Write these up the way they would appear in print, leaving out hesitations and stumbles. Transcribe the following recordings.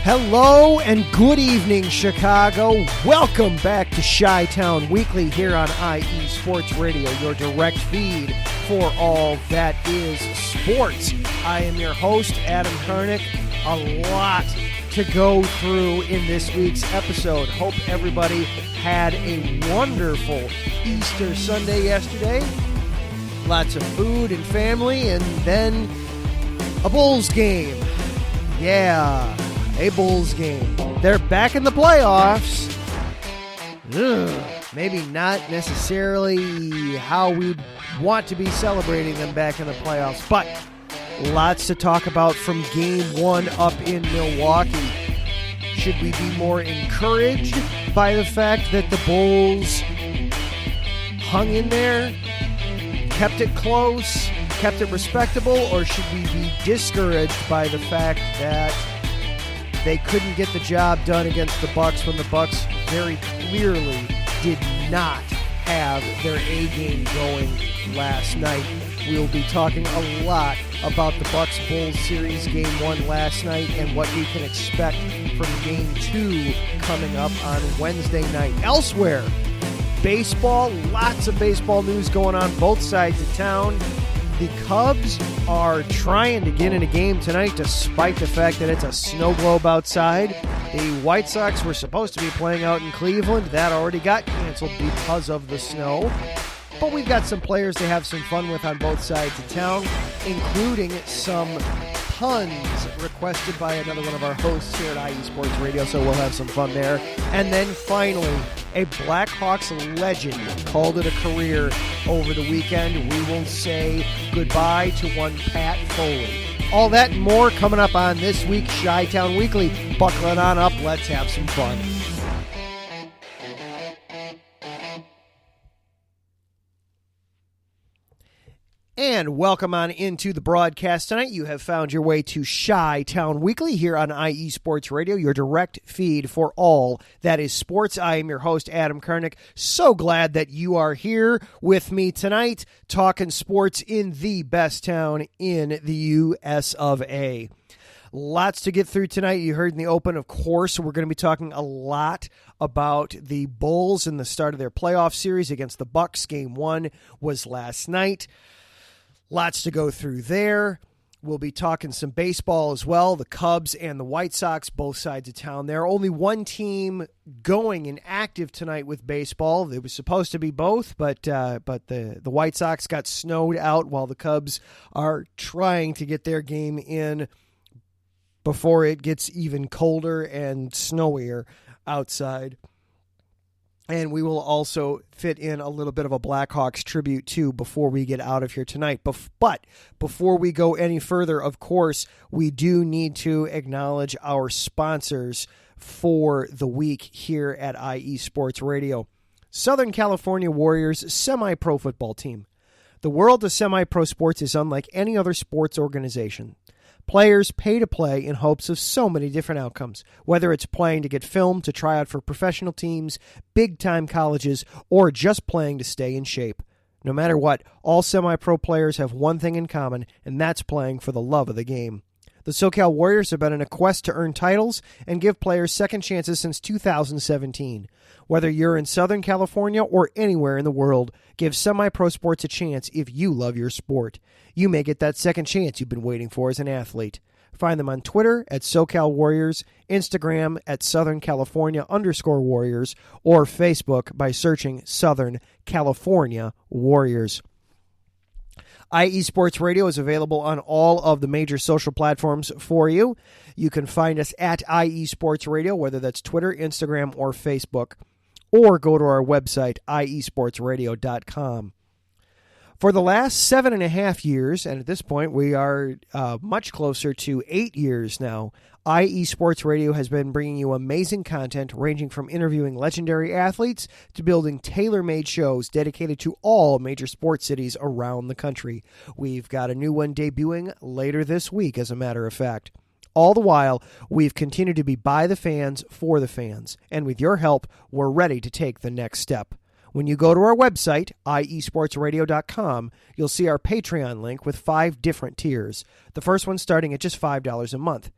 Hello and good evening, Chicago. Welcome back to Chi-Town Weekly here on IE Sports Radio, your direct feed for all that is sports. I am your host, Adam Karnick. A lot to go through in this week's episode. Hope everybody had a wonderful Easter Sunday yesterday. Lots of food and family, and then a Bulls game. Yeah. A Bulls game. They're back in the playoffs. Maybe not necessarily how we'd want to be celebrating them back in the playoffs, but lots to talk about from Game 1 up in Milwaukee. Should we be more encouraged by the fact that the Bulls hung in there, kept it close, kept it respectable, or should we be discouraged by the fact that they couldn't get the job done against the Bucks when the Bucks very clearly did not have their A game going last night? We'll be talking a lot about the Bucks-Bulls series Game 1 last night and what we can expect from Game 2 coming up on Wednesday night. Elsewhere, baseball, lots of baseball news going on both sides of town. The Cubs are trying to get in a game tonight despite the fact that it's a snow globe outside. The White Sox were supposed to be playing out in Cleveland. That already got canceled because of the snow. But we've got some players to have some fun with on both sides of town, including some puns requested by another one of our hosts here at IE Sports Radio, so we'll have some fun there. And then finally, a Blackhawks legend called it a career over the weekend. We will say goodbye to one Pat Foley. All that and more coming up on this week's Chi-Town Weekly. Buckle it on up. Let's have some fun. And welcome on into the broadcast tonight. You have found your way to Chi-Town Weekly here on IE Sports Radio, your direct feed for all that is sports. I am your host, Adam Karnick. So glad that you are here with me tonight, talking sports in the best town in the U.S. of A. Lots to get through tonight. You heard in the open, of course, we're going to be talking a lot about the Bulls and the start of their playoff series against the Bucks. Game 1 was last night. Lots to go through there. We'll be talking some baseball as well. The Cubs and the White Sox, both sides of town there. Only one team going and active tonight with baseball. It was supposed to be both, but the White Sox got snowed out while the Cubs are trying to get their game in before it gets even colder and snowier outside. And we will also fit in a little bit of a Blackhawks tribute, too, before we get out of here tonight. But before we go any further, of course, we do need to acknowledge our sponsors for the week here at IE Sports Radio. Southern California Warriors semi-pro football team. The world of semi-pro sports is unlike any other sports organization. Players pay to play in hopes of so many different outcomes, whether it's playing to get filmed, to try out for professional teams, big-time colleges, or just playing to stay in shape. No matter what, all semi-pro players have one thing in common, and that's playing for the love of the game. The SoCal Warriors have been in a quest to earn titles and give players second chances since 2017. Whether you're in Southern California or anywhere in the world, give semi-pro sports a chance if you love your sport. You may get that second chance you've been waiting for as an athlete. Find them on Twitter at SoCal Warriors, Instagram at Southern California_Warriors, or Facebook by searching Southern California Warriors. IE Sports Radio is available on all of the major social platforms for you. You can find us at IE Sports Radio, whether that's Twitter, Instagram, or Facebook, or go to our website, iesportsradio.com. For the last 7.5 years, and at this point we are much closer to 8 years now, IE Sports Radio has been bringing you amazing content ranging from interviewing legendary athletes to building tailor-made shows dedicated to all major sports cities around the country. We've got a new one debuting later this week, as a matter of fact. All the while, we've continued to be by the fans, for the fans, and with your help, we're ready to take the next step. When you go to our website, iesportsradio.com, you'll see our Patreon link with 5 different tiers. The first one starting at just $5 a month.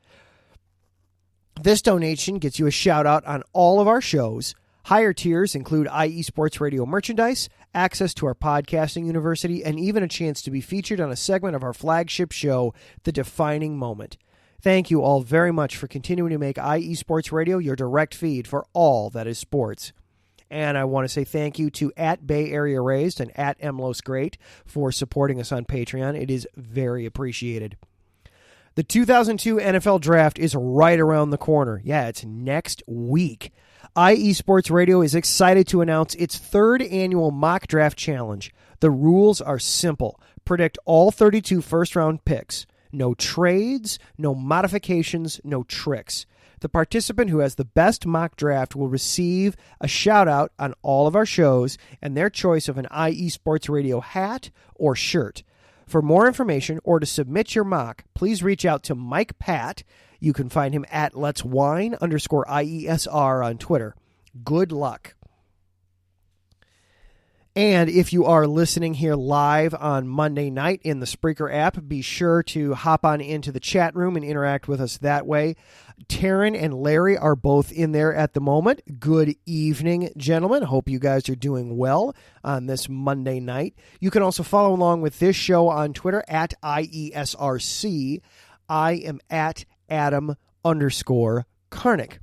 This donation gets you a shout out on all of our shows. Higher tiers include IE Sports Radio merchandise, access to our podcasting university, and even a chance to be featured on a segment of our flagship show, The Defining Moment. Thank you all very much for continuing to make IE Sports Radio your direct feed for all that is sports. And I want to say thank you to @BayAreaRaised and @MLosGreat for supporting us on Patreon. It is very appreciated. The 2002 NFL Draft is right around the corner. Yeah, it's next week. IE Sports Radio is excited to announce its third annual Mock Draft Challenge. The rules are simple. Predict all 32 first-round picks. No trades, no modifications, no tricks. The participant who has the best mock draft will receive a shout-out on all of our shows and their choice of an IE Sports Radio hat or shirt. For more information or to submit your mock, please reach out to Mike Pat. You can find him at @letswine_IESR on Twitter. Good luck. And if you are listening here live on Monday night in the Spreaker app, be sure to hop on into the chat room and interact with us that way. Taryn and Larry are both in there at the moment. Good evening, gentlemen. Hope you guys are doing well on this Monday night. You can also follow along with this show on Twitter at IESRC. I am at Adam_Karnick.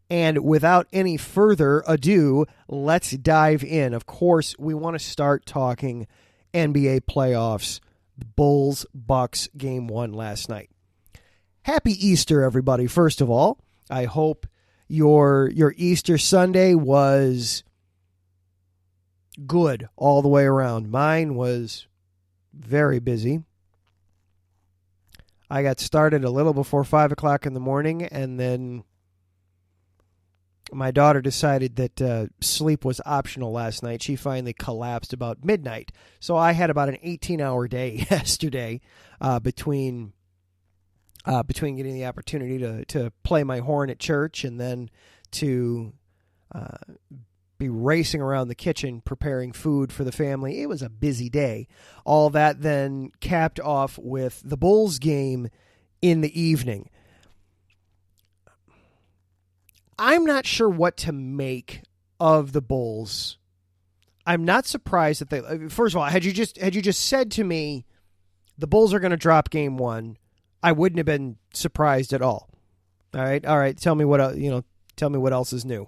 And without any further ado, let's dive in. Of course, we want to start talking NBA playoffs. The Bulls-Bucks game 1 last night. Happy Easter, everybody, first of all. I hope your Easter Sunday was good all the way around. Mine was very busy. I got started a little before 5 o'clock in the morning, and then my daughter decided that sleep was optional last night. She finally collapsed about midnight. So I had about an 18-hour day yesterday between getting the opportunity to play my horn at church and then to be racing around the kitchen preparing food for the family. It was a busy day. All that then capped off with the Bulls game in the evening. I'm not sure what to make of the Bulls. I'm not surprised that they. First of all, had you just said to me, the Bulls are going to drop game 1, I wouldn't have been surprised at all. All right. Tell me what else is new.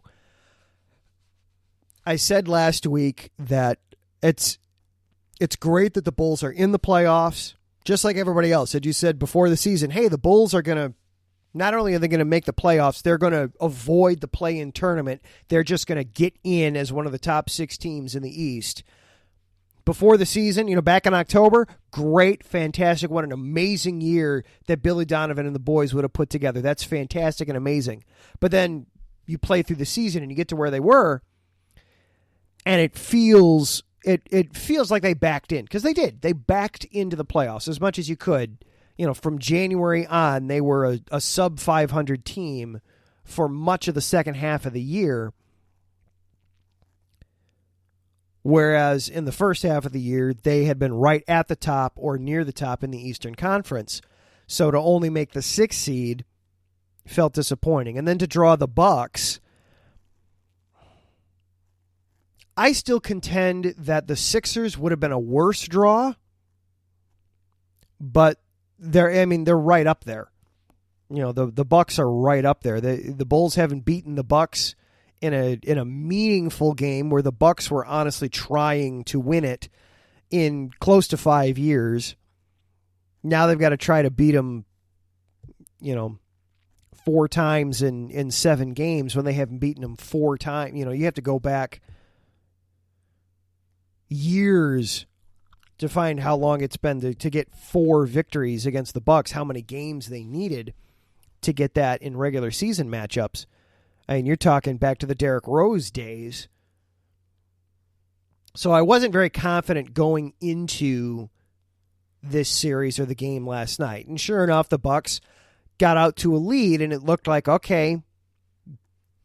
I said last week that it's great that the Bulls are in the playoffs, just like everybody else. Had you said before the season, hey, the Bulls are going to. Not only are they going to make the playoffs, they're going to avoid the play-in tournament. They're just going to get in as one of the top 6 teams in the East. Before the season, back in October, great, fantastic. What an amazing year that Billy Donovan and the boys would have put together. That's fantastic and amazing. But then you play through the season and you get to where they were, and it feels like they backed in, because they did. They backed into the playoffs as much as you could. From January on, they were a sub-500 team for much of the second half of the year, whereas in the first half of the year, they had been right at the top or near the top in the Eastern Conference. So to only make the 6th seed felt disappointing. And then to draw the Bucks, I still contend that the Sixers would have been a worse draw, but they're right up there. The Bucks are right up there. The Bulls haven't beaten the Bucks in a meaningful game where the Bucks were honestly trying to win it in close to 5 years. Now they've got to try to beat them, 4 times in 7 games when they haven't beaten them 4 times. You have to go back years to find how long it's been to get 4 victories against the Bucks, how many games they needed to get that in regular season matchups. You're talking back to the Derrick Rose days. So I wasn't very confident going into this series or the game last night. And sure enough, the Bucks got out to a lead, and it looked like, okay,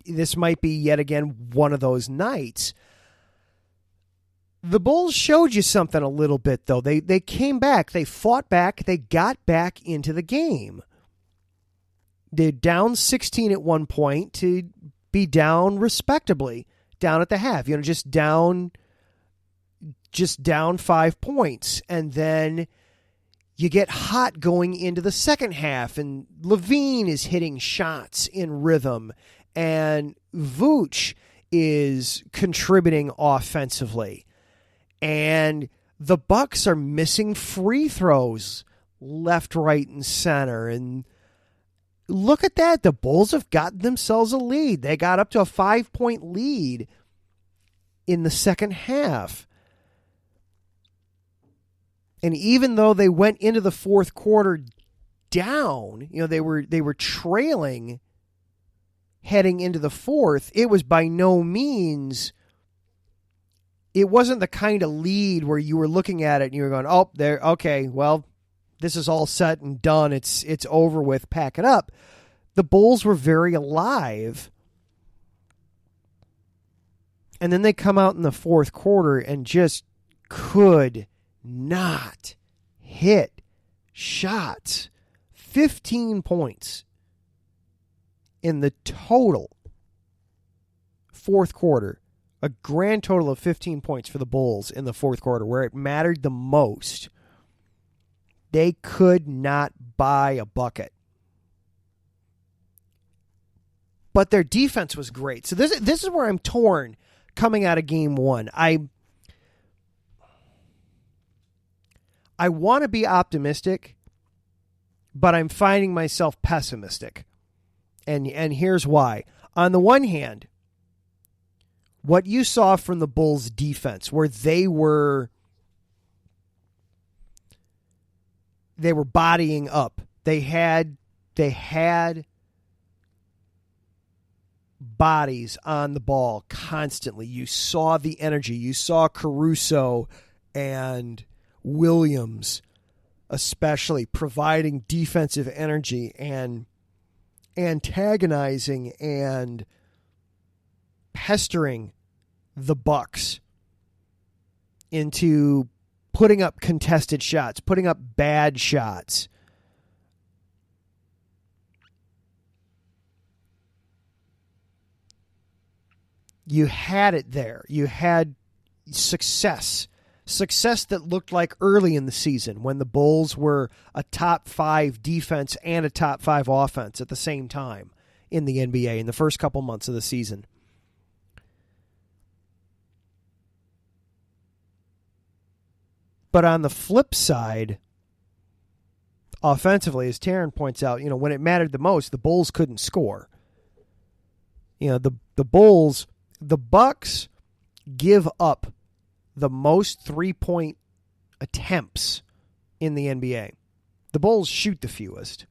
this might be yet again one of those nights. The Bulls showed you something a little bit, though. They came back. They fought back. They got back into the game. They're down 16 at one point to be down respectably, down at the half, just down 5 points. And then you get hot going into the second half, and Levine is hitting shots in rhythm, and Vooch is contributing offensively. And the Bucks are missing free throws left, right, and center. And look at that. The Bulls have gotten themselves a lead. They got up to a 5-point lead in the second half. And even though they went into the fourth quarter down, they were trailing heading into the fourth, it was by no means, it wasn't the kind of lead where you were looking at it and you were going, oh, there, okay, well, this is all set and done. It's over with. Pack it up. The Bulls were very alive. And then they come out in the fourth quarter and just could not hit shots. 15 points in the total fourth quarter. A grand total of 15 points for the Bulls in the fourth quarter, where it mattered the most. They could not buy a bucket. But their defense was great. So this is where I'm torn coming out of game one. I want to be optimistic, but I'm finding myself pessimistic. And here's why. On the one hand, what you saw from the Bulls defense, where they were bodying up. They had bodies on the ball constantly. You saw the energy. You saw Caruso and Williams especially providing defensive energy and antagonizing and pestering the Bucks into putting up contested shots, putting up bad shots. You had it there. You had success that looked like early in the season when the Bulls were a top 5 defense and a top 5 offense at the same time in the NBA in the first couple months of the season. But on the flip side, offensively, as Taryn points out, when it mattered the most, the Bulls couldn't score. The Bucks give up the most 3-point attempts in the NBA. The Bulls shoot the fewest.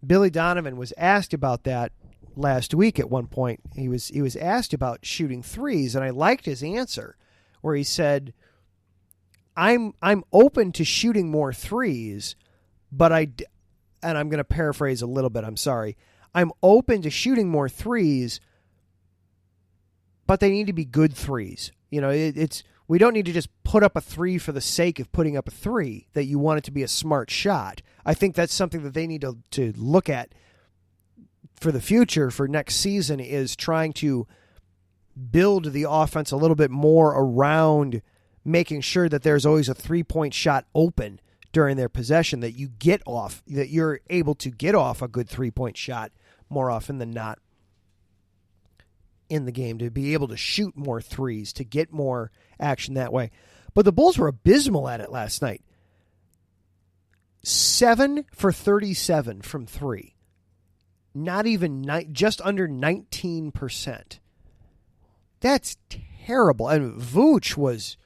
Billy Donovan was asked about that last week at one point. He was asked about shooting threes, and I liked his answer, where he said, I'm open to shooting more threes, but and I'm going to paraphrase a little bit, I'm sorry. I'm open to shooting more threes, but they need to be good threes. We don't need to just put up a three for the sake of putting up a three, that you want it to be a smart shot. I think that's something that they need to look at for the future, for next season, is trying to build the offense a little bit more around making sure that there's always a 3-point shot open during their possession, that you're able to get off a good 3-point shot more often than not in the game, to be able to shoot more threes, to get more action that way. But the Bulls were abysmal at it last night. 7 for 37 from 3. Not even just under 19%. That's terrible. And Vooch was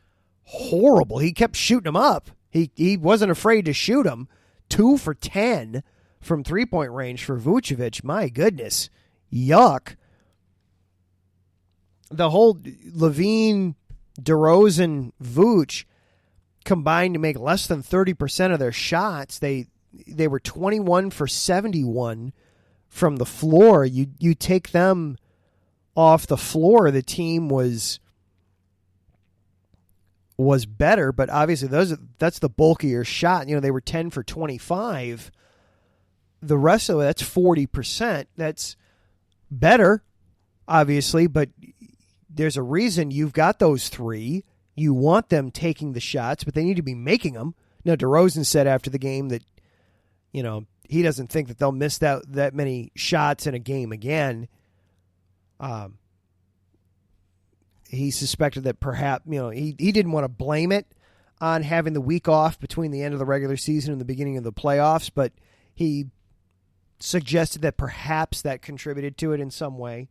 horrible. He kept shooting them up. He wasn't afraid to shoot them. 2 for 10 from 3-point range for Vucevic. My goodness. Yuck. The whole Levine, DeRozan, Vooch combined to make less than 30% of their shots. They were 21 for 71 from the floor. You take them off the floor, the team was better, but obviously that's the bulkier shot. They were 10 for 25 the rest of it, that's 40%. That's better, obviously, but there's a reason you've got those three. You want them taking the shots, but they need to be making them. Now, DeRozan said after the game that, he doesn't think that they'll miss that many shots in a game again. He suspected that perhaps, he didn't want to blame it on having the week off between the end of the regular season and the beginning of the playoffs, but he suggested that perhaps that contributed to it in some way.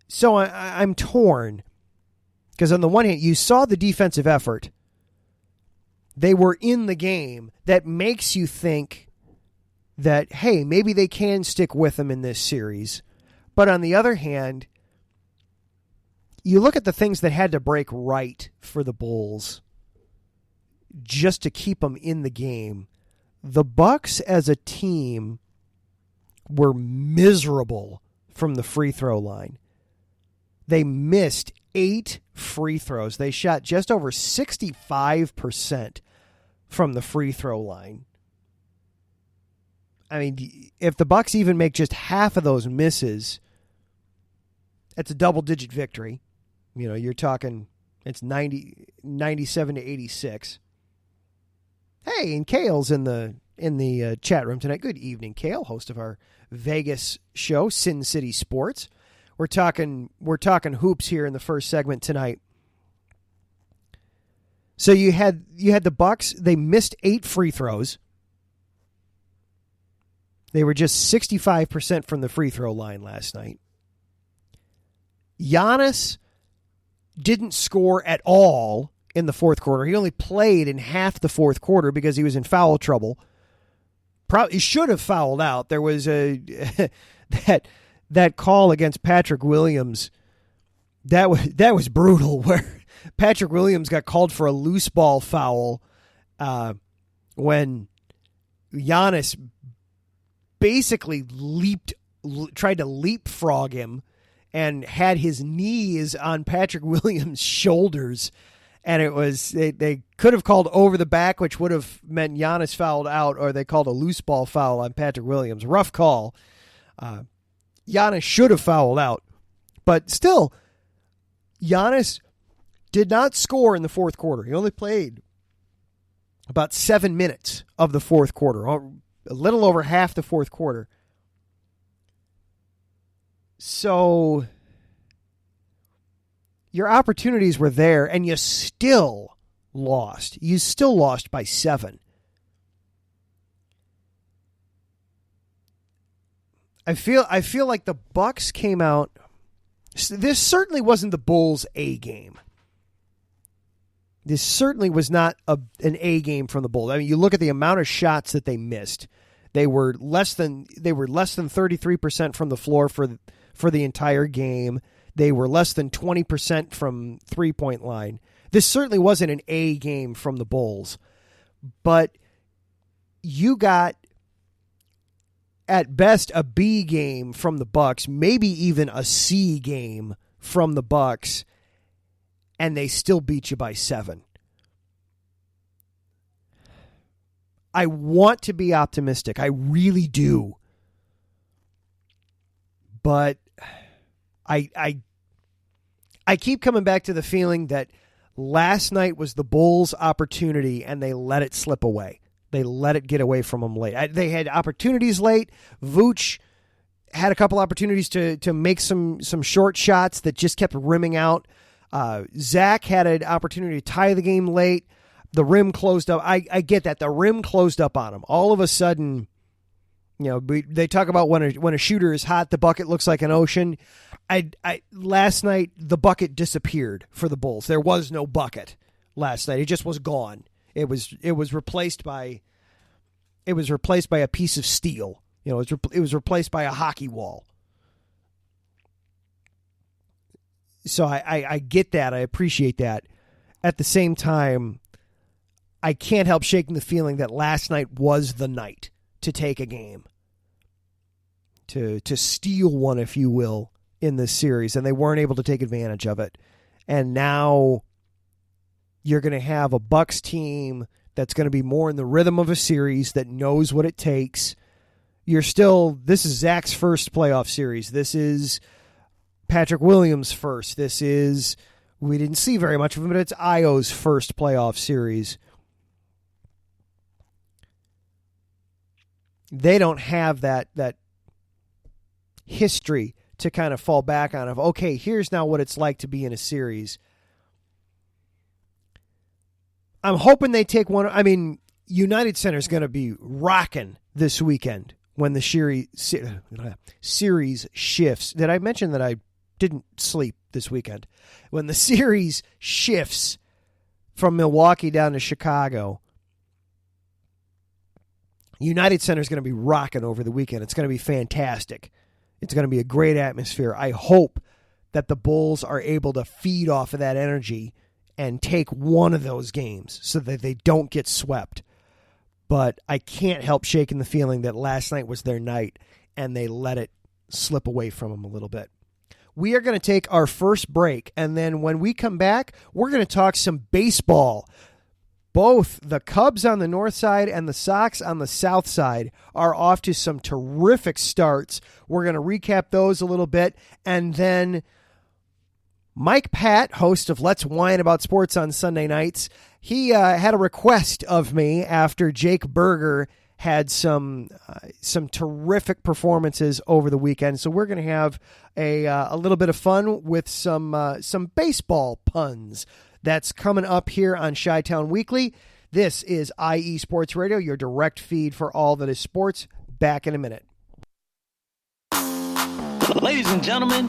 So I'm torn, because on the one hand, you saw the defensive effort. They were in the game. That makes you think that, hey, maybe they can stick with them in this series. But on the other hand, you look at the things that had to break right for the Bulls just to keep them in the game. The Bucks as a team were miserable from the free throw line. They missed 8 free throws. They shot just over 65% from the free throw line. I mean, if the Bucks even make just half of those misses, it's a double-digit victory. You're talking it's 97 to 86. Hey, and Kale's in the chat room tonight. Good evening, Kale, host of our Vegas show, Sin City Sports. We're talking hoops here in the first segment tonight. So you had the Bucks. They missed 8 free throws. They were just 65% from the free throw line last night. Giannis didn't score at all in the fourth quarter. He only played in half the fourth quarter because he was in foul trouble. Probably should have fouled out. There was that call against Patrick Williams. That was brutal, where Patrick Williams got called for a loose ball foul when Giannis basically tried to leapfrog him and had his knees on Patrick Williams' shoulders. And it was, they could have called over the back, which would have meant Giannis fouled out, or they called a loose ball foul on Patrick Williams. Rough call. Giannis should have fouled out. But still, Giannis did not score in the fourth quarter. He only played about 7 minutes of the fourth quarter, a little over half the fourth quarter. So your opportunities were there, and you still lost. You still lost by 7. I feel like the Bucks came out. This certainly wasn't the Bulls' A game. This certainly was not an A game from the Bulls. I mean, you look at the amount of shots that they missed. They were less than 33% from the floor for the entire game. They were less than 20% from three-point line. This certainly wasn't an A game from the Bulls. But you got, at best, a B game from the Bucks, maybe even a C game from the Bucks, and they still beat you by 7. I want to be optimistic. I really do. But I keep coming back to the feeling that last night was the Bulls' opportunity, and they let it slip away. They let it get away from them late. They had opportunities late. Vooch had a couple opportunities to make some short shots that just kept rimming out. Zach had an opportunity to tie the game late. The rim closed up. I get that. The rim closed up on him. All of a sudden, they talk about when a shooter is hot, the bucket looks like an ocean. Last night, the bucket disappeared for the Bulls. There was no bucket last night. It just was gone. It was replaced by a piece of steel. It was replaced by a hockey wall. So I get that. I appreciate that. At the same time, I can't help shaking the feeling that last night was the night to take a game, to steal one, if you will, in this series, and they weren't able to take advantage of it. And now you're going to have a Bucks team that's going to be more in the rhythm of a series, that knows what it takes. This is Zach's first playoff series. This is Patrick Williams' first. We didn't see very much of him, but it's Io's first playoff series. They don't have that history to kind of fall back on of, okay, here's now what it's like to be in a series. I'm hoping they take one. I mean, United Center is going to be rocking this weekend when the series shifts. Did I mention that I didn't sleep this weekend? When the series shifts from Milwaukee down to Chicago, United Center is going to be rocking over the weekend. It's going to be fantastic. It's going to be a great atmosphere. I hope that the Bulls are able to feed off of that energy and take one of those games so that they don't get swept. But I can't help shaking the feeling that last night was their night and they let it slip away from them a little bit. We are going to take our first break, and then when we come back, we're going to talk some baseball. Both the Cubs on the north side and the Sox on the south side are off to some terrific starts. We're going to recap those a little bit, and then Mike Pat, host of Let's Whine About Sports on Sunday nights, he had a request of me after Jake Berger had some terrific performances over the weekend. So we're going to have a little bit of fun with some baseball puns. That's coming up here on Chi-Town Weekly. This is IE Sports Radio, your direct feed for all that is sports. Back in a minute. Ladies and gentlemen,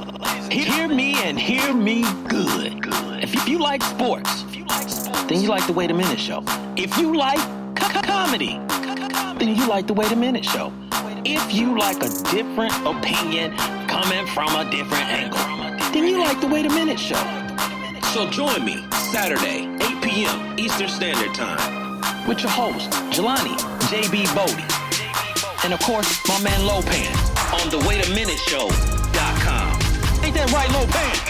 hear me and hear me good. If you like sports, then you like the Wait a Minute Show. If you like comedy, then you like the Wait a Minute Show. If you like a different opinion coming from a different angle, then you like the Wait a Minute Show. So join me Saturday, 8 p.m. Eastern Standard Time with your host, Jelani J.B. Bodie. And of course, my man Lopan on the WaitAMinuteShow.com. Ain't that right, Lopan?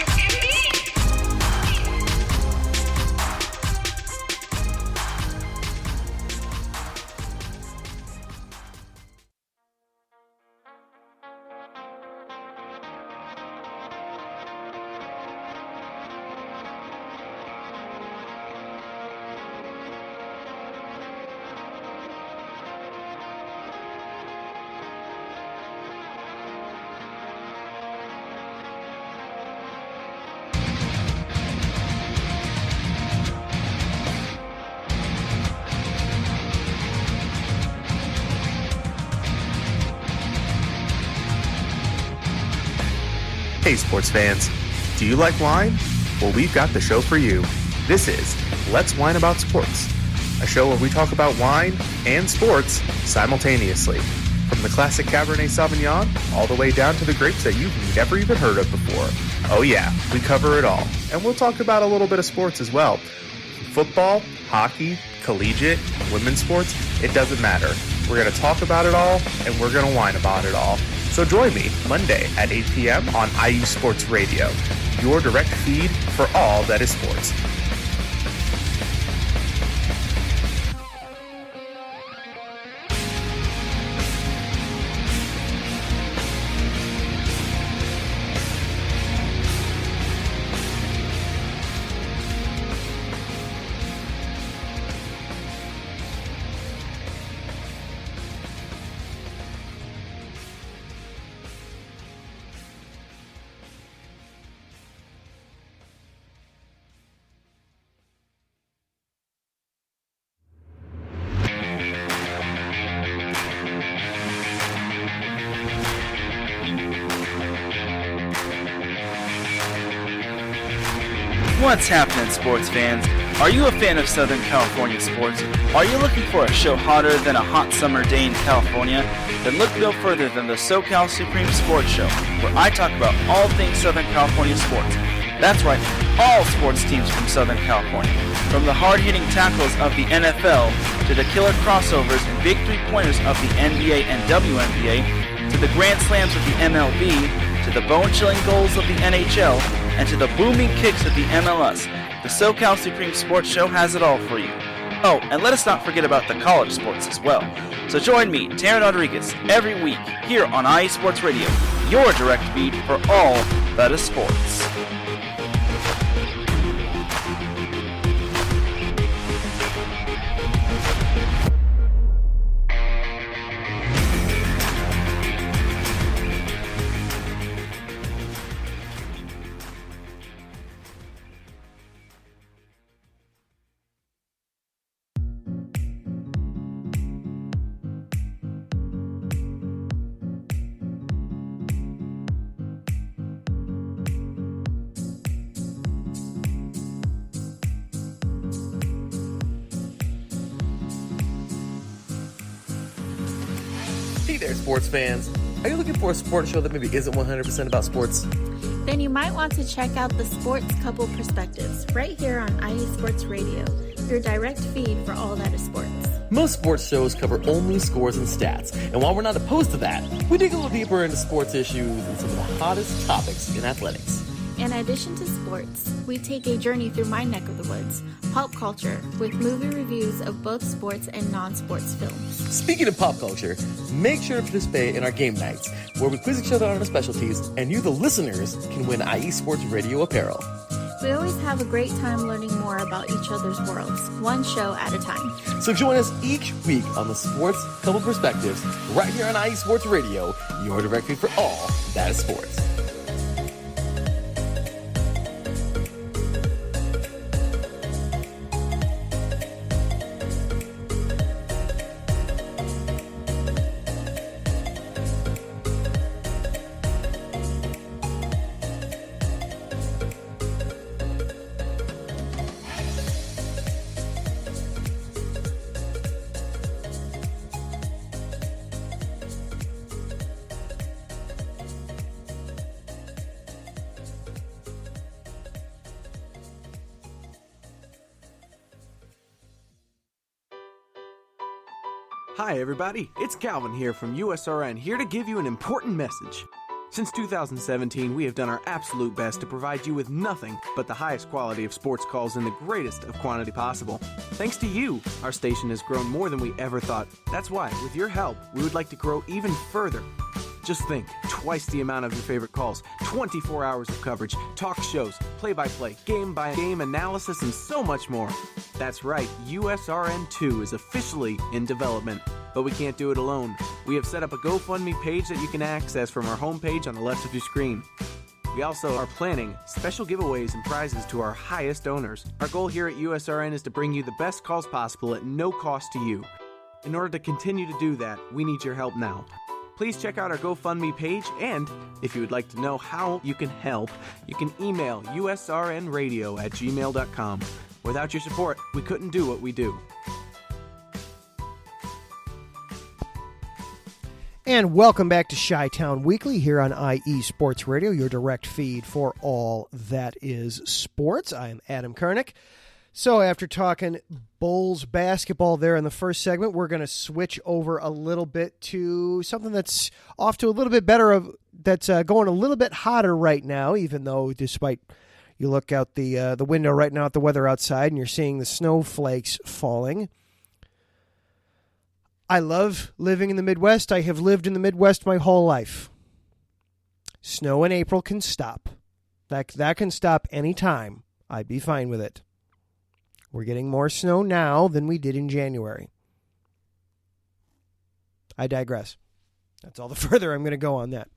Hey sports fans, do you like wine? Well, we've got the show for you. This is Let's Whine About Sports, a show where we talk about wine and sports simultaneously. From the classic Cabernet Sauvignon all the way down to the grapes that you've never even heard of before. Oh yeah, we cover it all. And we'll talk about a little bit of sports as well. Football, hockey, collegiate, women's sports, it doesn't matter. We're going to talk about it all, and we're going to whine about it all. So join me Monday at 8 p.m. on IU Sports Radio, your direct feed for all that is sports. What's happening, sports fans? Are you a fan of Southern California sports? Are you looking for a show hotter than a hot summer day in California? Then look no further than the SoCal Supreme Sports Show, where I talk about all things Southern California sports. That's right, all sports teams from Southern California. From the hard-hitting tackles of the NFL, to the killer crossovers and big three-pointers of the NBA and WNBA, to the grand slams of the MLB, to the bone-chilling goals of the NHL, and to the booming kicks of the MLS. The SoCal Supreme Sports Show has it all for you. Oh, and let us not forget about the college sports as well. So join me, Taryn Rodriguez, every week here on IE Sports Radio, your direct feed for all that is sports. Hey there, sports fans. Are you looking for a sports show that maybe isn't 100% about sports? Then you might want to check out the Sports Couple Perspectives right here on IE Sports Radio, your direct feed for all that is sports. Most sports shows cover only scores and stats, and while we're not opposed to that, we dig a little deeper into sports issues and some of the hottest topics in athletics. In addition to sports, we take a journey through my neck of the woods, pop culture, with movie reviews of both sports and non-sports films. Speaking of pop culture, make sure to participate in our game nights, where we quiz each other on our specialties, and you, the listeners, can win IE Sports Radio apparel. We always have a great time learning more about each other's worlds, one show at a time. So join us each week on the Sports Couple Perspectives, right here on IE Sports Radio, your direct feed for all that is sports. Hi everybody, it's Calvin here from USRN, here to give you an important message. Since 2017, we have done our absolute best to provide you with nothing but the highest quality of sports calls in the greatest of quantity possible. Thanks to you, our station has grown more than we ever thought. That's why, with your help, we would like to grow even further. Just think, twice the amount of your favorite calls, 24 hours of coverage, talk shows, play-by-play, game-by-game analysis, and so much more. That's right, USRN2 is officially in development. But we can't do it alone. We have set up a GoFundMe page that you can access from our homepage on the left of your screen. We also are planning special giveaways and prizes to our highest donors. Our goal here at USRN is to bring you the best calls possible at no cost to you. In order to continue to do that, we need your help now. Please check out our GoFundMe page, and if you would like to know how you can help, you can email usrnradio@gmail.com. Without your support, we couldn't do what we do. And welcome back to Chi-Town Weekly here on IE Sports Radio, your direct feed for all that is sports. I am Adam Karnick. So after talking Bulls basketball there in the first segment, we're going to switch over a little bit to something that's off to a little bit better, that's going a little bit hotter right now, even though despite you look out the window right now at the weather outside and you're seeing the snowflakes falling. I love living in the Midwest. I have lived in the Midwest my whole life. Snow in April can stop. That can stop any time. I'd be fine with it. We're getting more snow now than we did in January. I digress. That's all the further I'm going to go on that.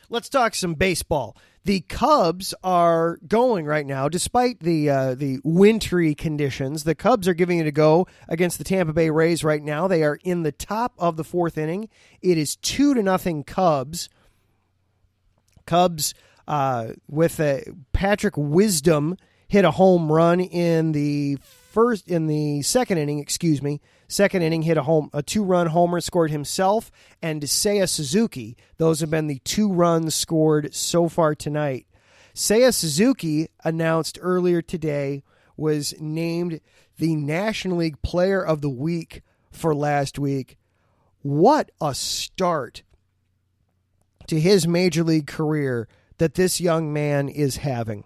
Let's talk some baseball. The Cubs are going right now, despite the wintry conditions. The Cubs are giving it a go against the Tampa Bay Rays right now. They are in the top of the fourth inning. It is 2-0 Cubs. Cubs with Patrick Wisdom hit a home run in the second inning. Second inning, hit a 2-run homer, scored himself, and Seiya Suzuki. Those have been the 2 runs scored so far tonight. Seiya Suzuki, announced earlier today, was named the National League Player of the Week for last week. What a start to his major league career that this young man is having.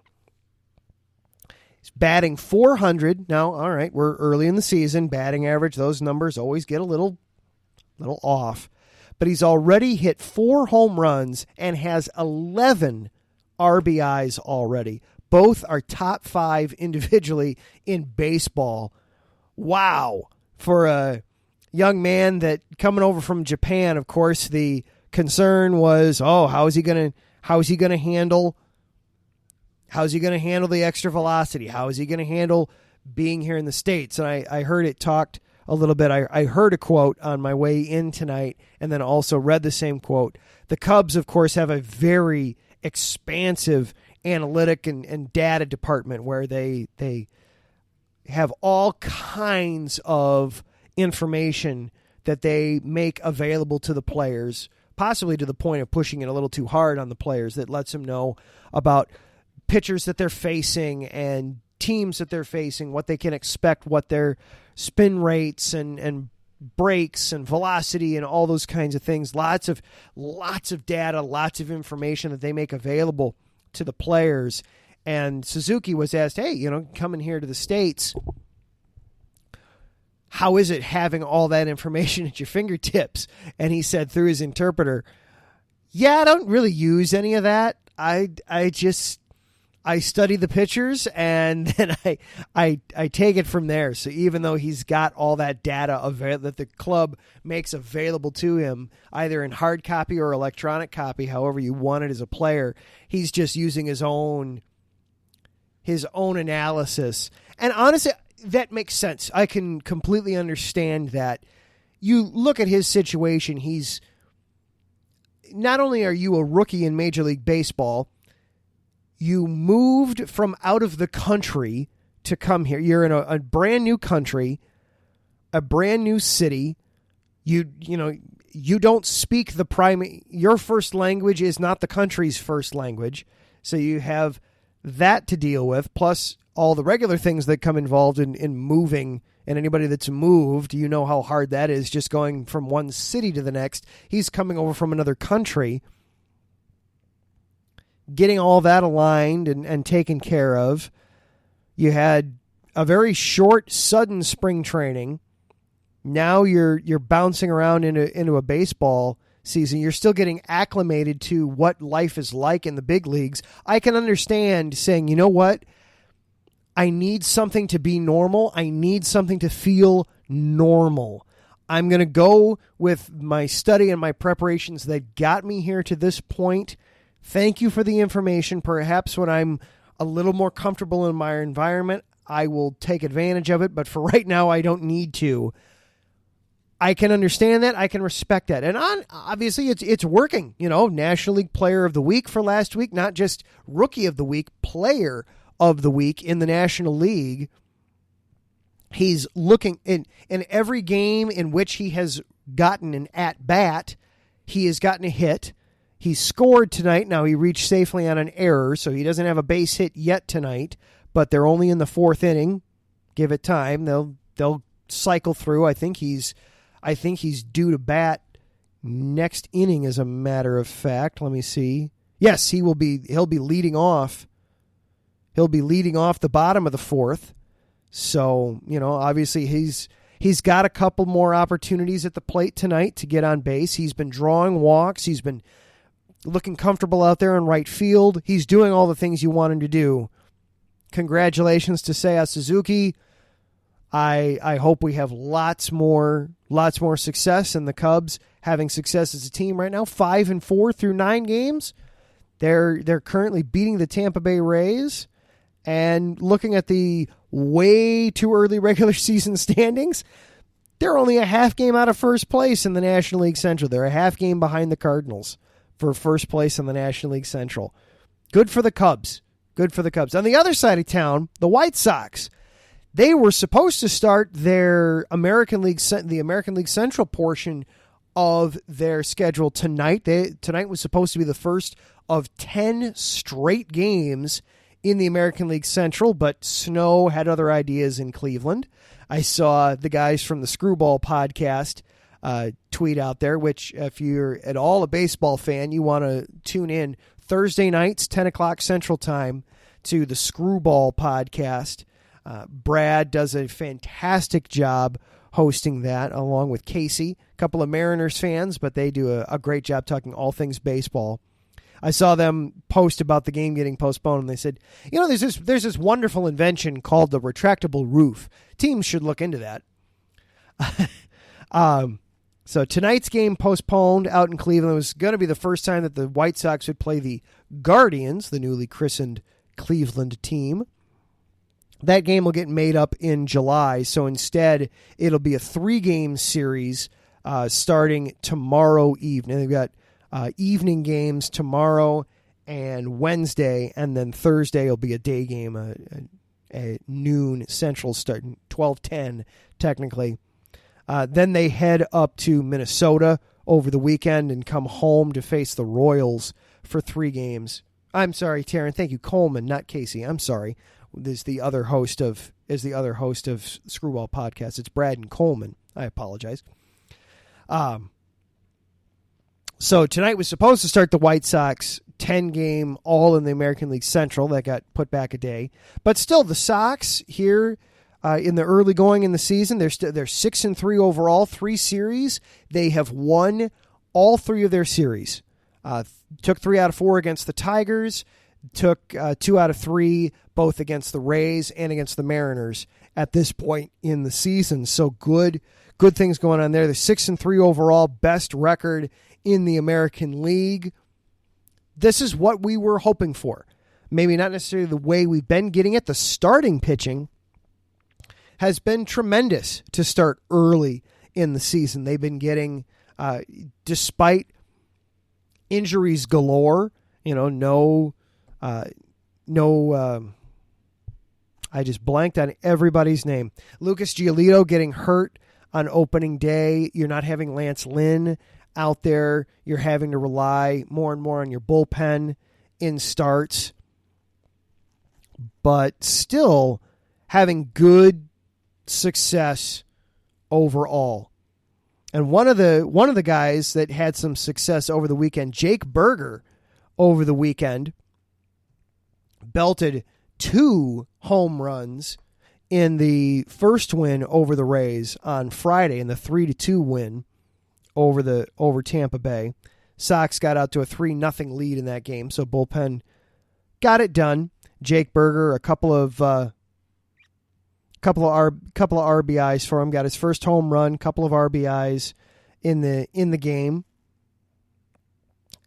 He's batting .400. Now, all right, we're early in the season. Batting average, those numbers always get a little off. But he's already hit 4 home runs and has 11 RBIs already. Both are top 5 individually in baseball. Wow. For a young man that coming over from Japan, of course, the concern was, how's he going to handle the extra velocity? How is he going to handle being here in the States? And I heard it talked a little bit. I heard a quote on my way in tonight and then also read the same quote. The Cubs, of course, have a very expansive analytic and data department where they have all kinds of information that they make available to the players, possibly to the point of pushing it a little too hard on the players, that lets them know about pitchers that they're facing and teams that they're facing, what they can expect, what their spin rates and breaks and velocity and all those kinds of things. Lots of data, lots of information that they make available to the players. And Suzuki was asked, hey, coming here to the States, how is it having all that information at your fingertips? And he said through his interpreter, I don't really use any of that. I study the pitchers and then I take it from there. So even though he's got all that data that the club makes available to him, either in hard copy or electronic copy, however you want it as a player, he's just using his own analysis. And honestly, that makes sense. I can completely understand that. You look at his situation, he's not only are you a rookie in Major League Baseball, you moved from out of the country to come here. You're in a brand new country, a brand new city. You don't speak your first language is not the country's first language. So you have that to deal with, plus all the regular things that come involved in moving. And anybody that's moved, you know how hard that is, just going from one city to the next. He's coming over from another country, getting all that aligned and taken care of. You had a very short, sudden spring training. Now you're bouncing around into a baseball season. You're still getting acclimated to what life is like in the big leagues. I can understand saying, you know what? I need something to be normal. I need something to feel normal. I'm going to go with my study and my preparations that got me here to this point. Thank you for the information. Perhaps when I'm a little more comfortable in my environment, I will take advantage of it. But for right now, I don't need to. I can understand that. I can respect that. And obviously, it's working. National League Player of the Week for last week, not just Rookie of the Week, Player of the Week in the National League. He's looking in every game in which he has gotten an at-bat, he has gotten a hit. He scored tonight. Now, he reached safely on an error, so he doesn't have a base hit yet tonight, but they're only in the 4th inning. Give it time. They'll cycle through. I think he's due to bat next inning, as a matter of fact. Let me see. Yes, he'll be leading off. He'll be leading off the bottom of the 4th. So, obviously he's got a couple more opportunities at the plate tonight to get on base. He's been drawing walks. He's been looking comfortable out there in right field. He's doing all the things you want him to do. Congratulations to Seiya Suzuki. I hope we have lots more success, and the Cubs having success as a team right now. 5-4 through 9 games. They're currently beating the Tampa Bay Rays. And looking at the way too early regular season standings, they're only a half game out of first place in the National League Central. They're a half game behind the Cardinals for first place in the National League Central. Good for the Cubs. Good for the Cubs. On the other side of town, the White Sox. They were supposed to start their the American League Central portion of their schedule tonight. Tonight was supposed to be the first of 10 straight games in the American League Central, but Snow had other ideas in Cleveland. I saw the guys from the Screwball podcast tweet out there, which if you're at all a baseball fan, you want to tune in Thursday nights, 10 o'clock Central Time, to the Screwball podcast. Brad does a fantastic job hosting that, along with Casey, a couple of Mariners fans, but they do a great job talking all things baseball. I saw them post about the game getting postponed, and they said, there's this wonderful invention called the retractable roof. Teams should look into that. So tonight's game postponed out in Cleveland. It was going to be the first time that the White Sox would play the Guardians, the newly christened Cleveland team. That game will get made up in July, so instead it'll be a 3-game series starting tomorrow evening. They've got evening games tomorrow and Wednesday, and then Thursday will be a day game, a noon Central start, 12:10 technically. Then they head up to Minnesota over the weekend and come home to face the Royals for 3 games. I'm sorry, Taryn. Thank you, Coleman, not Casey. I'm sorry. Is the other host of Screwball Podcast. It's Brad and Coleman. I apologize. So tonight was supposed to start the White Sox 10-game all in the American League Central. That got put back a day. But still, the Sox here in the early going in the season, they're 6-3 overall, 3 series. They have won all 3 of their series. Took 3 out of 4 against the Tigers. Took 2 out of 3 both against the Rays and against the Mariners at this point in the season. So good things going on there. They're 6-3 overall, best record in the American League. This is what we were hoping for. Maybe not necessarily the way we've been getting it. The starting pitching has been tremendous to start early in the season. They've been getting, despite injuries galore, I just blanked on everybody's name. Lucas Giolito getting hurt on opening day. You're not having Lance Lynn out there. You're having to rely more and more on your bullpen in starts. But still having good success overall. And one of the guys that had some success over the weekend, Jake Berger, over the weekend, belted 2 home runs in the first win over the Rays on Friday in the 3-2 win over Tampa Bay. Sox got out to a 3-0 lead in that game, so bullpen got it done. Jake Berger, a couple of RBIs for him, got his first home run, couple of RBIs in the game.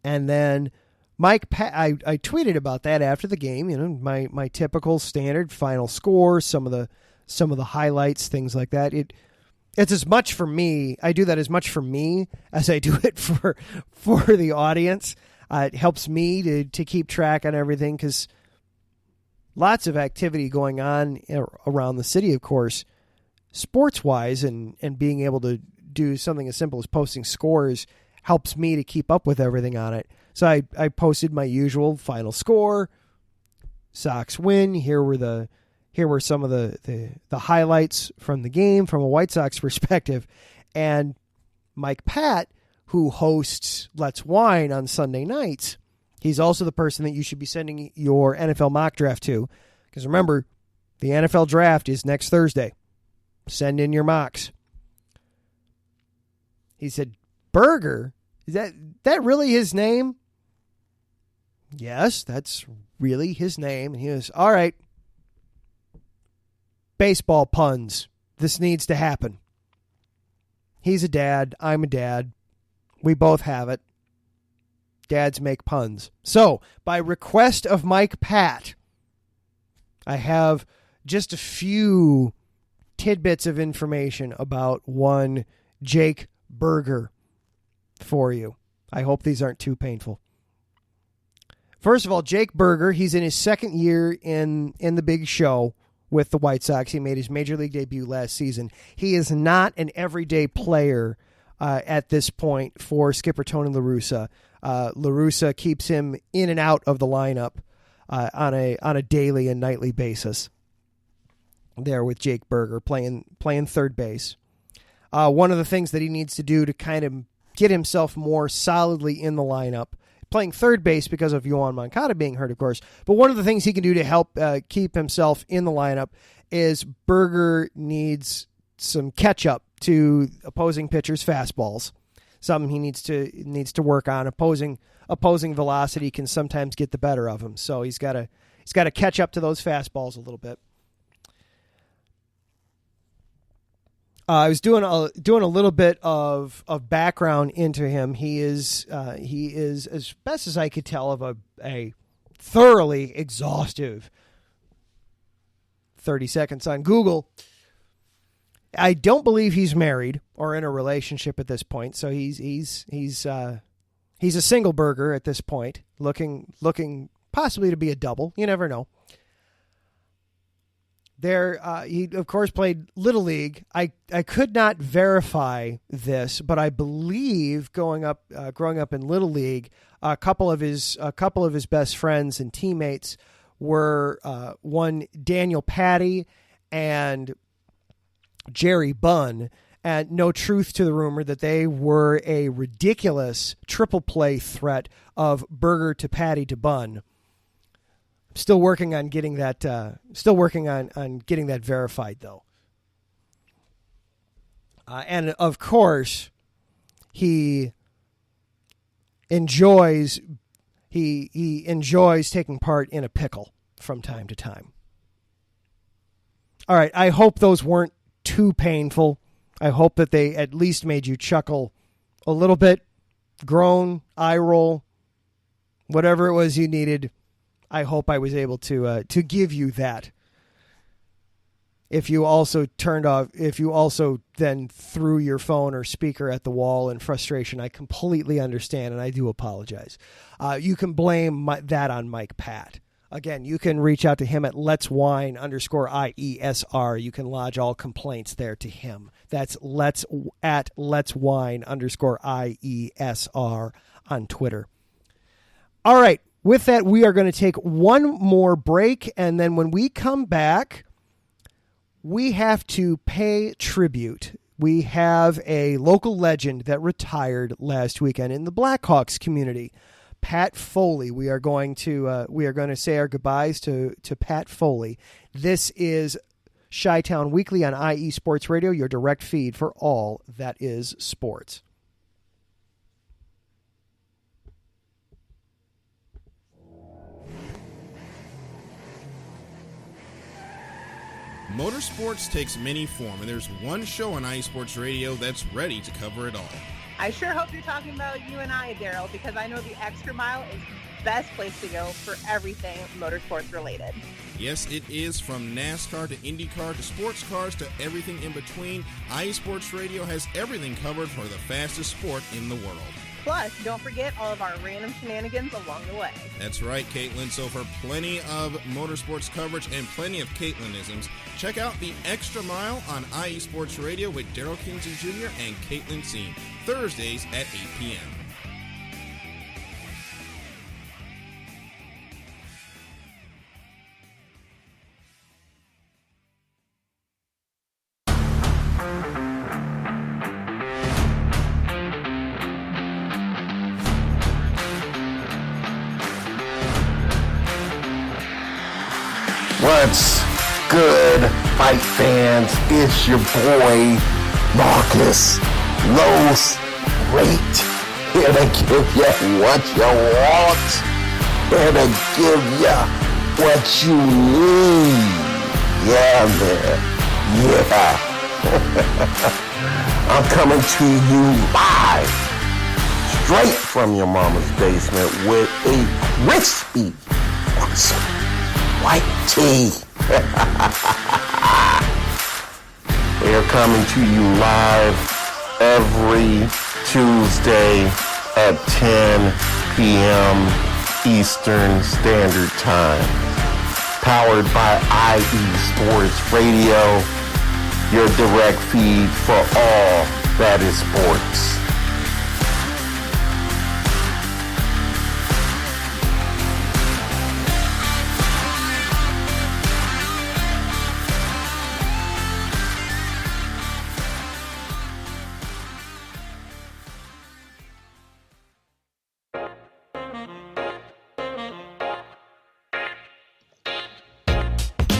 And then Mike Pat, I tweeted about that after the game, my typical standard final score, some of the highlights, things like that. It's as much for me. I do that as much for me as I do it for the audience. It helps me to keep track on everything because lots of activity going on around the city, of course, sports-wise, and being able to do something as simple as posting scores helps me to keep up with everything on it. So I posted my usual final score, Sox win. Here were some of the highlights from the game from a White Sox perspective. And Mike Pat, who hosts Let's Wine on Sunday nights, he's also the person that you should be sending your NFL mock draft to. Because remember, the NFL draft is next Thursday. Send in your mocks. He said, Berger, is that really his name? Yes, that's really his name. And he was, all right, baseball puns. This needs to happen. He's a dad. I'm a dad. We both have it. Dads make puns. So, by request of Mike Pat, I have just a few tidbits of information about one Jake Berger for you. I hope these aren't too painful. First of all, Jake Berger, he's in his second year in the big show with the White Sox. He made his major league debut last season. He is not an everyday player at this point for skipper Tony La Russa. La Russa keeps him in and out of the lineup on a daily and nightly basis. There with Jake Berger playing third base. One of the things that he needs to do to kind of get himself more solidly in the lineup, playing third base because of Yohan Moncada being hurt, of course. But one of the things he can do to help keep himself in the lineup is Berger needs some catch up to opposing pitchers' fastballs. Something he needs to work on. Opposing velocity can sometimes get the better of him, so he's got to catch up to those fastballs a little bit. I was doing a little bit of background into him. He is as best as I could tell of a thoroughly exhaustive 30 seconds on Google. I don't believe he's married or in a relationship at this point. So he's a single Berger at this point, looking possibly to be a double. You never know. He of course played Little League. I could not verify this, but I believe growing up in Little League, a couple of his best friends and teammates were one Daniel Patty and Jerry Bunn. And no truth to the rumor that they were a ridiculous triple play threat of Berger to Patty to Bunn. Still working on getting that. On getting that verified, though. And of course, he enjoys taking part in a pickle from time to time. All right, I hope those weren't too painful. I hope that they at least made you chuckle a little bit, groan, eye roll, whatever it was you needed. I hope I was able to give you that. If you also then threw your phone or speaker at the wall in frustration, I completely understand, and I do apologize. You can blame that on Mike Pat. Again, you can reach out to him at letswine_IESR. You can lodge all complaints there to him. That's letswine_IESR on Twitter. All right. With that, we are going to take one more break, and then when we come back, we have to pay tribute. We have a local legend that retired last weekend in the Blackhawks community, Pat Foley. We are going to say our goodbyes to Pat Foley. This is Chi-Town Weekly on IE Sports Radio, your direct feed for all that is sports. Motorsports takes many form, and there's one show on IE Sports Radio that's ready to cover it all. I sure hope you're talking about you and I, Daryl, because I know the Extra Mile is the best place to go for everything motorsports related. Yes, it is. From NASCAR to IndyCar to sports cars to everything in between, IE Sports Radio has everything covered for the fastest sport in the world. Plus, don't forget all of our random shenanigans along the way. That's right, Caitlin. So for plenty of motorsports coverage and plenty of Caitlinisms, check out The Extra Mile on IE Sports Radio with Daryl Kinsey Jr. and Caitlin Seen, Thursdays at 8 p.m. What's good, fight fans? It's your boy, Marcus Los Rate, here to give you what you want, here to give you what you need. Yeah, man. Yeah. I'm coming to you live, straight from your mama's basement with a crispy, awesome white tea. They're coming to you live every Tuesday at 10 p.m. Eastern Standard Time. Powered by IE Sports Radio, your direct feed for all that is sports.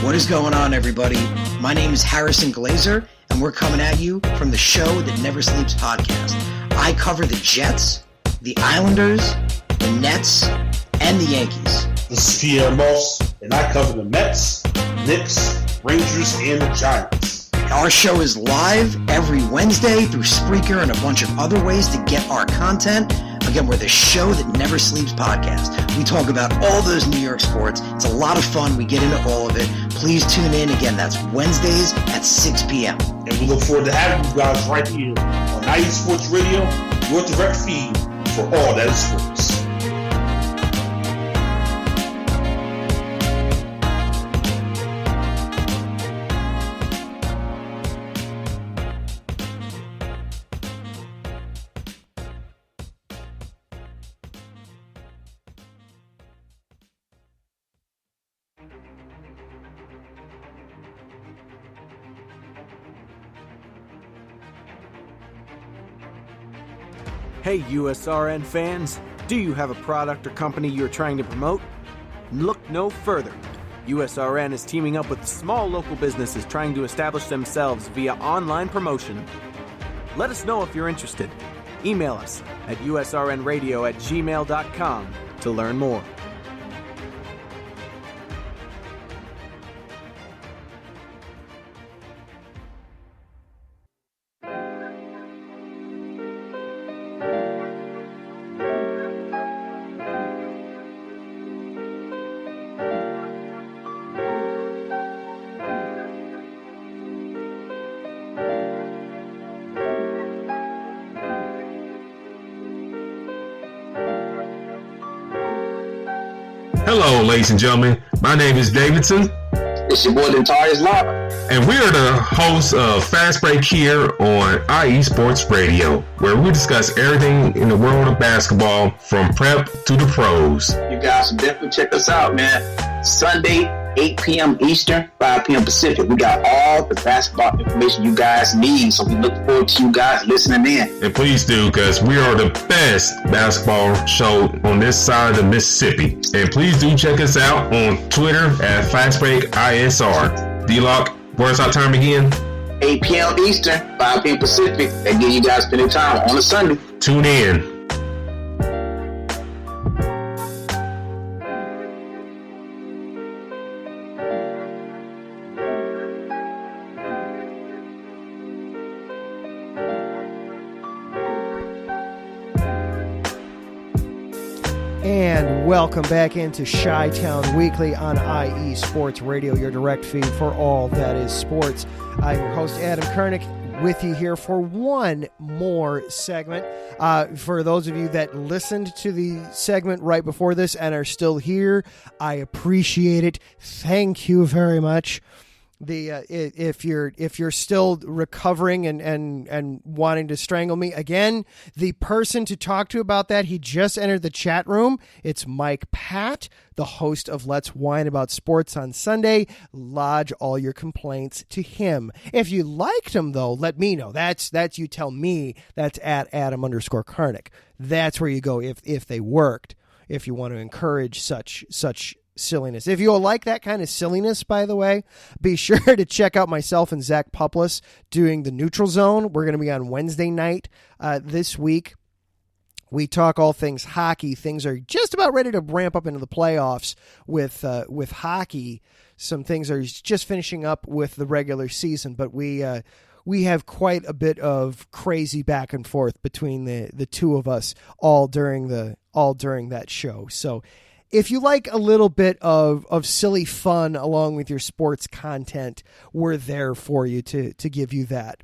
What is going on, everybody? My name is Harrison Glazer, and we're coming at you from the Show That Never Sleeps podcast. I cover the Jets, the Islanders, the Nets, and the Yankees. This is Pierre Moss, and I cover the Mets, Knicks, Rangers, and the Giants. Our show is live every Wednesday through Spreaker and a bunch of other ways to get our content. Again, we're the Show That Never Sleeps podcast. We talk about all those New York sports. It's a lot of fun. We get into all of it. Please tune in. Again, that's Wednesdays at 6 p.m. And we look forward to having you guys right here on IE Sports Radio, your direct feed for all that is sports. Hey USRN fans, do you have a product or company you're trying to promote? Look no further. USRN is teaming up with small local businesses trying to establish themselves via online promotion. Let us know if you're interested. Email us at usrnradio@gmail.com to learn more. Hello, ladies and gentlemen. My name is Davidson. It's your boy, Dentarius Lava. And we are the hosts of Fast Break here on IE Sports Radio, where we discuss everything in the world of basketball from prep to the pros. You guys should definitely check us out, man. Sunday, 8 p.m. Eastern, 5 p.m. Pacific. We got all the basketball information you guys need, so we look forward to you guys listening in. And please do, because we are the best basketball show on this side of the Mississippi. And please do check us out on Twitter at FastBreakISR. D-Lock, where's our time again? 8 p.m. Eastern, 5 p.m. Pacific. That give you guys plenty of time on a Sunday. Tune in. And welcome back into Chi-Town Weekly on IE Sports Radio, your direct feed for all that is sports. I'm your host, Adam Kernick, with you here for one more segment. For those of you that listened to the segment right before this and are still here, I appreciate it. Thank you very much. If you're still recovering and wanting to strangle me again, the person to talk to about that, he just entered the chat room. It's Mike Pat, the host of Let's Whine About Sports on Sunday. Lodge all your complaints to him. If you liked him though, let me know. That's you tell me. That's at Adam_Karnick. That's where you go if they worked. If you want to encourage such silliness. If you like that kind of silliness, by the way, be sure to check out myself and Zach Puplis doing the Neutral Zone. We're going to be on Wednesday night this week. We talk all things hockey. Things are just about ready to ramp up into the playoffs with hockey. Some things are just finishing up with the regular season, but we have quite a bit of crazy back and forth between the two of us all during that show. So if you like a little bit of silly fun along with your sports content, we're there for you to give you that.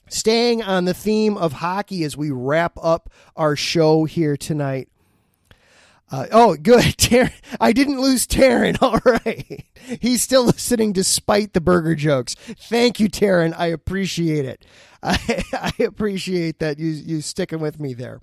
Staying on the theme of hockey as we wrap up our show here tonight. Oh, good. Taryn, I didn't lose Taryn. All right. He's still listening despite the burger jokes. Thank you, Taryn. I appreciate it. I appreciate that you sticking with me there.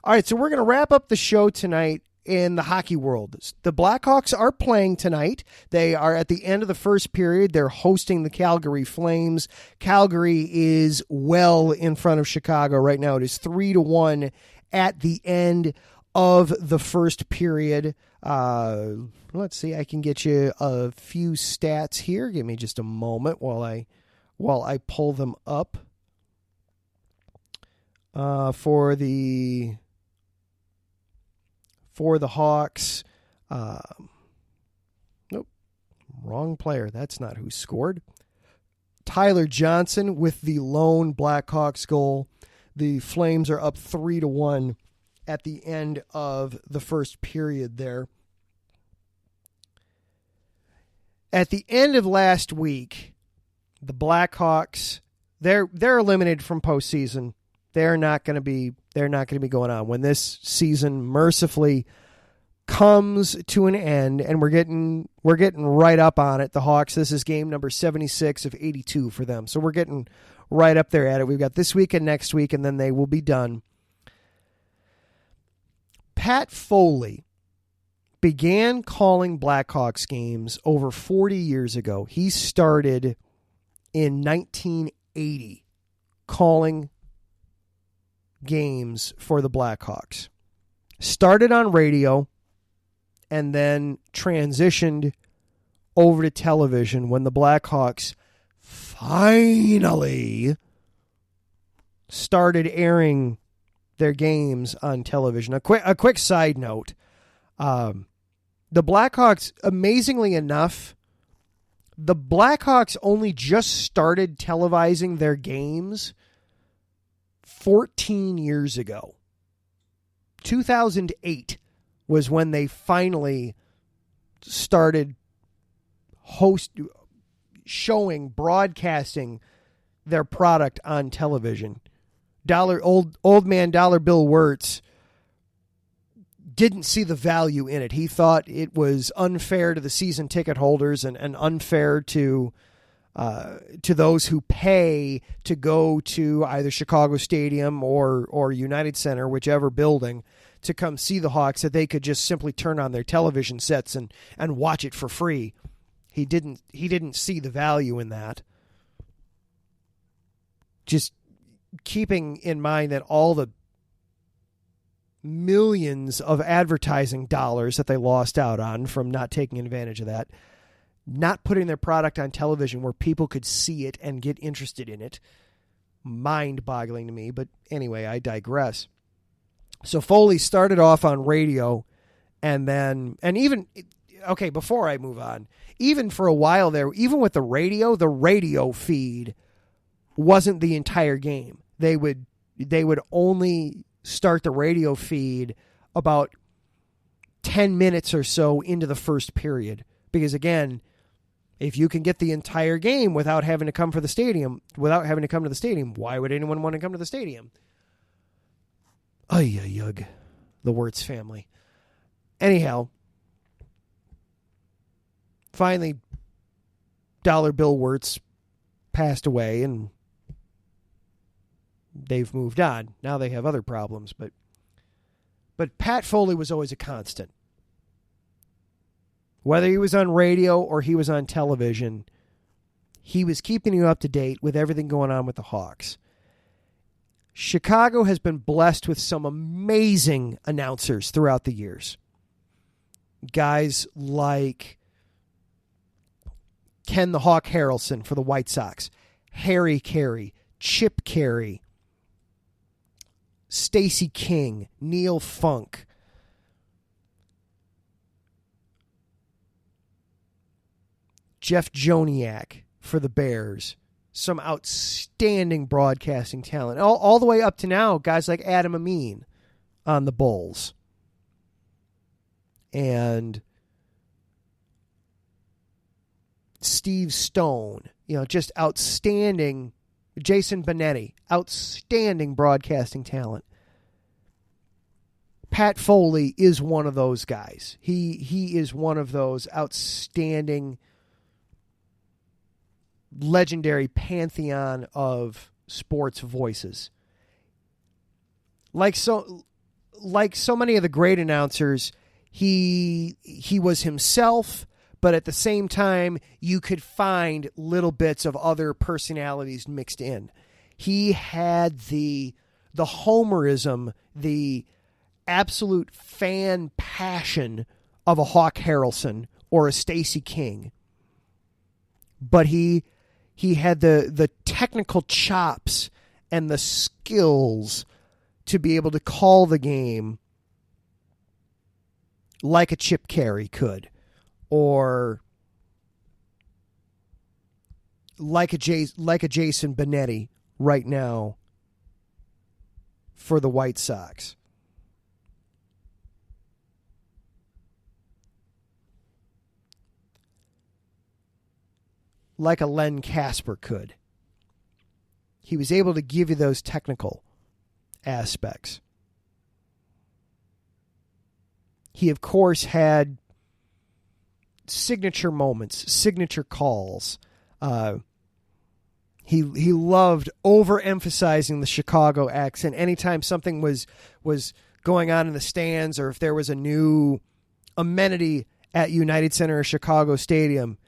All right, so we're going to wrap up the show tonight in the hockey world. The Blackhawks are playing tonight. They are at the end of the first period. They're hosting the Calgary Flames. Calgary is well in front of Chicago right now. It is 3-1 at the end of the first period. Let's see. I can get you a few stats here. Give me just a moment while I pull them up. For the Hawks. Nope. Wrong player. That's not who scored. Tyler Johnson with the lone Blackhawks goal. The Flames are up 3-1 at the end of the first period there. At the end of last week, the Blackhawks, they're eliminated from postseason. They're not going to be going on. When this season mercifully comes to an end, and we're getting right up on it. The Hawks, this is game number 76 of 82 for them. So we're getting right up there at it. We've got this week and next week, and then they will be done. Pat Foley began calling Blackhawks games over 40 years ago. He started in 1980 calling games for the Blackhawks. Started on radio and then transitioned over to television when the Blackhawks finally started airing their games on television. A quick side note. The Blackhawks, amazingly enough, the Blackhawks only just started televising their games 14 years ago. 2008 was when they started broadcasting their product on television. Old man Dollar Bill Wirtz didn't see the value in it. He thought it was unfair to the season ticket holders and unfair to those who pay to go to either Chicago Stadium or United Center, whichever building, to come see the Hawks, that they could just simply turn on their television sets and watch it for free. He didn't see the value in that. Just keeping in mind that all the millions of advertising dollars that they lost out on from not taking advantage of that, not putting their product on television where people could see it and get interested in it, mind-boggling to me. But anyway, I digress. So Foley started off on radio, before I move on, even for a while there, even with the radio feed wasn't the entire game. They would only start the radio feed about 10 minutes or so into the first period. Because again, if you can get the entire game without having to come to the stadium, why would anyone want to come to the stadium? Yug, the Wirtz family. Anyhow, finally, Dollar Bill Wirtz passed away, and they've moved on. Now they have other problems, but Pat Foley was always a constant. Whether he was on radio or he was on television, he was keeping you up to date with everything going on with the Hawks. Chicago has been blessed with some amazing announcers throughout the years. Guys like Ken the Hawk Harrelson for the White Sox, Harry Carey, Chip Carey, Stacey King, Neil Funk, Jeff Joniak for the Bears. Some outstanding broadcasting talent. All the way up to now, guys like Adam Amin on the Bulls. And Steve Stone, just outstanding. Jason Benetti, outstanding broadcasting talent. Pat Foley is one of those guys. He is one of those outstanding, legendary pantheon of sports voices. Like so many of the great announcers, he was himself, but at the same time, you could find little bits of other personalities mixed in. He had the homerism, the absolute fan passion of a Hawk Harrelson or a Stacey King. But he had the technical chops and the skills to be able to call the game like a Chip Carey could, or like a Jason Benetti right now for the White Sox. Like a Len Casper could. He was able to give you those technical aspects. He, of course, had signature moments, signature calls. He loved overemphasizing the Chicago accent. Anytime something was going on in the stands, or if there was a new amenity at United Center or Chicago Stadium,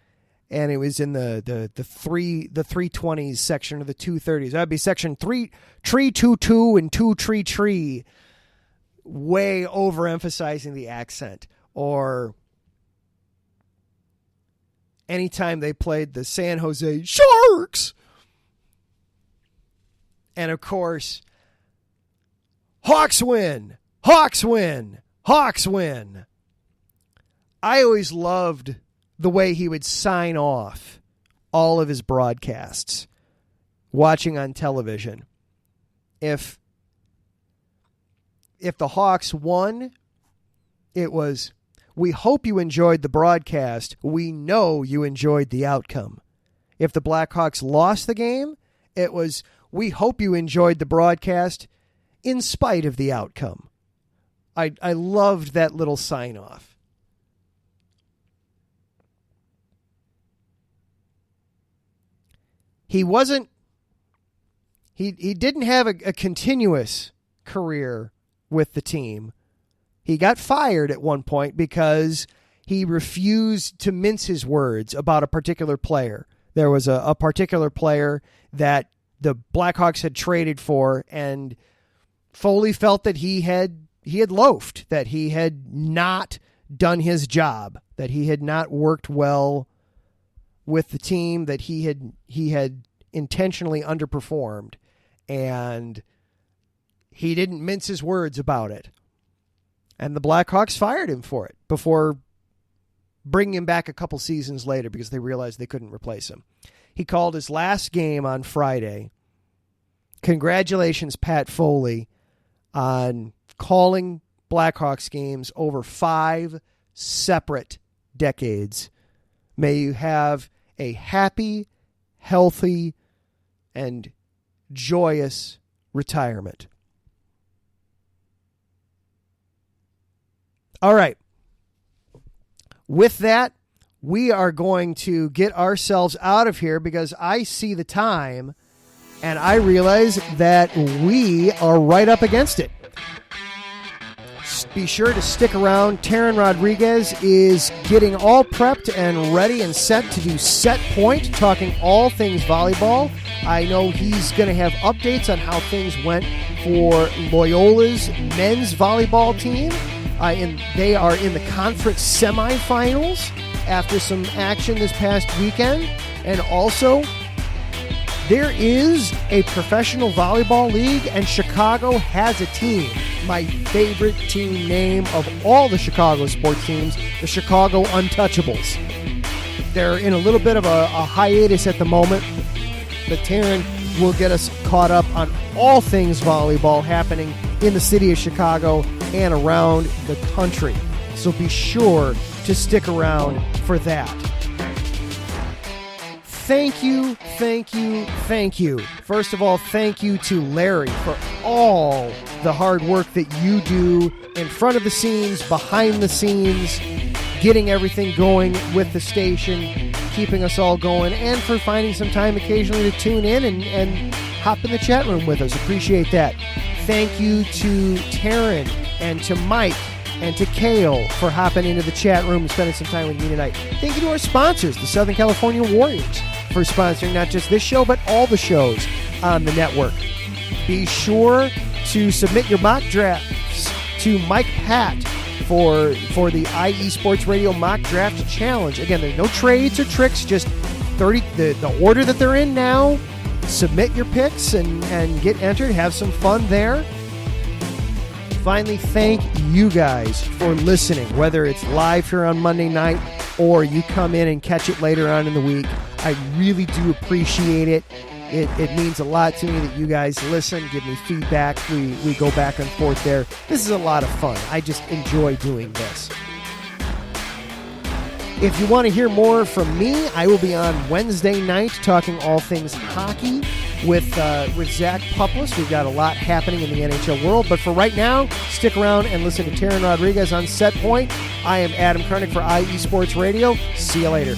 and it was in the 320s section or the 230s. That'd be section 322 and 233, way overemphasizing the accent. Or anytime they played the San Jose Sharks. And of course, Hawks win, Hawks win, Hawks win. I always loved the way he would sign off all of his broadcasts watching on television. If the Hawks won, it was, "We hope you enjoyed the broadcast. We know you enjoyed the outcome." If the Blackhawks lost the game, it was, "We hope you enjoyed the broadcast in spite of the outcome." I loved that little sign off. He didn't have a continuous career with the team. He got fired at one point because he refused to mince his words about a particular player. There was a particular player that the Blackhawks had traded for, and Foley felt that he had loafed, that he had not done his job, that he had not worked well with the team, that he had intentionally underperformed, and he didn't mince his words about it. And the Blackhawks fired him for it before bringing him back a couple seasons later because they realized they couldn't replace him. He called his last game on Friday. Congratulations, Pat Foley, on calling Blackhawks games over 5 separate decades. May you have a happy, healthy, and joyous retirement. All right. With that, we are going to get ourselves out of here because I see the time and I realize that we are right up against it. Be sure to stick around. Taryn Rodriguez is getting all prepped and ready and set to do Set Point, talking all things volleyball. I know he's going to have updates on how things went for Loyola's men's volleyball team. And they are in the conference semifinals after some action this past weekend. And also, there is a professional volleyball league, and Chicago has a team. My favorite team name of all the Chicago sports teams, the Chicago Untouchables. They're in a little bit of a hiatus at the moment, but Taryn will get us caught up on all things volleyball happening in the city of Chicago and around the country. So be sure to stick around for that. Thank you, thank you, thank you. First of all, thank you to Larry for all the hard work that you do in front of the scenes, behind the scenes, getting everything going with the station, keeping us all going, and for finding some time occasionally to tune in and hop in the chat room with us. Appreciate that. Thank you to Taryn and to Mike and to Kale for hopping into the chat room and spending some time with me tonight. Thank you to our sponsors, the Southern California Warriors, for sponsoring not just this show, but all the shows on the network. Be sure to submit your mock drafts to Mike Pat for the IE Sports Radio Mock Draft Challenge. Again, there's no trades or tricks, just 30 the order that they're in now. Submit your picks and get entered. Have some fun there. Finally, thank you guys for listening, whether it's live here on Monday night or you come in and catch it later on in the week. I really do appreciate it. It means a lot to me that you guys listen, give me feedback. We go back and forth there. This is a lot of fun. I just enjoy doing this. If you want to hear more from me, I will be on Wednesday night talking all things hockey with Zach Puplis. We've got a lot happening in the NHL world. But for right now, stick around and listen to Taryn Rodriguez on Set Point. I am Adam Karnick for IE Sports Radio. See you later.